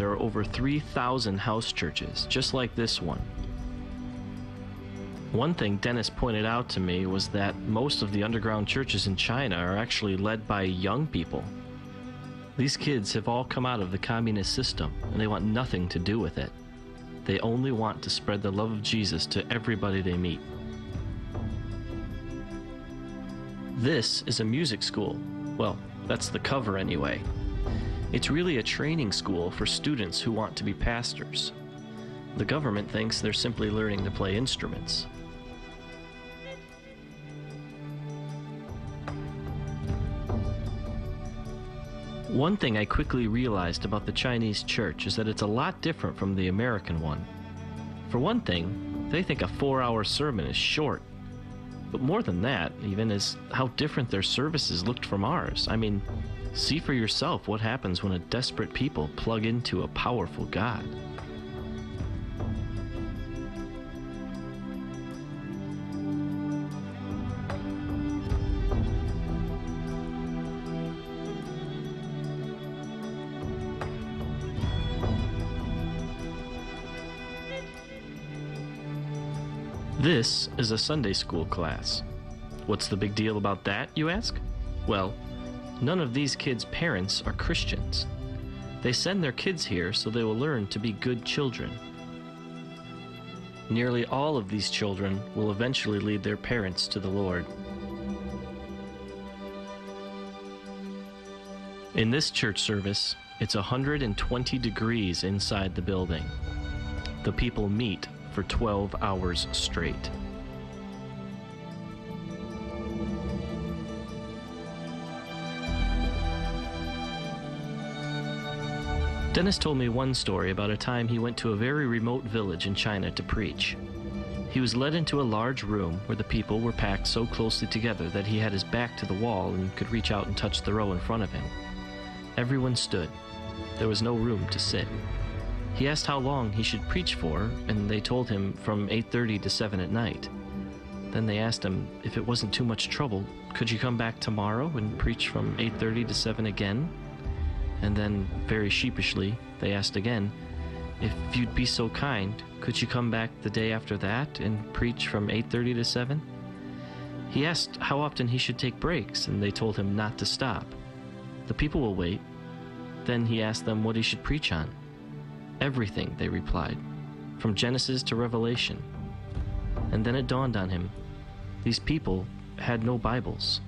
there are over 3,000 house churches, just like this one. One thing Dennis pointed out to me was that most of the underground churches in China are actually led by young people. These kids have all come out of the communist system, and they want nothing to do with it. They only want to spread the love of Jesus to everybody they meet. This is a music school. Well, that's the cover anyway. It's really a training school for students who want to be pastors. The government thinks they're simply learning to play instruments. One thing I quickly realized about the Chinese church is that it's a lot different from the American one. For one thing, they think a 4-hour sermon is short. But more than that, even, is how different their services looked from ours. I mean, see for yourself what happens when a desperate people plug into a powerful God. This is a Sunday school class. What's the big deal about that, you ask? Well, none of these kids' parents are Christians. They send their kids here so they will learn to be good children. Nearly all of these children will eventually lead their parents to the Lord. In this church service, it's 120 degrees inside the building. The people meet for 12 hours straight. Dennis told me one story about a time he went to a very remote village in China to preach. He was led into a large room where the people were packed so closely together that he had his back to the wall and could reach out and touch the row in front of him. Everyone stood. There was no room to sit. He asked how long he should preach for, and they told him from 8:30 to 7 at night. Then they asked him if it wasn't too much trouble, could you come back tomorrow and preach from 8:30 to 7 again? And then, very sheepishly, they asked again, if you'd be so kind, could you come back the day after that and preach from 8:30 to 7? He asked how often he should take breaks, and they told him not to stop. The people will wait. Then he asked them what he should preach on. Everything, they replied, from Genesis to Revelation. And then it dawned on him, these people had no Bibles.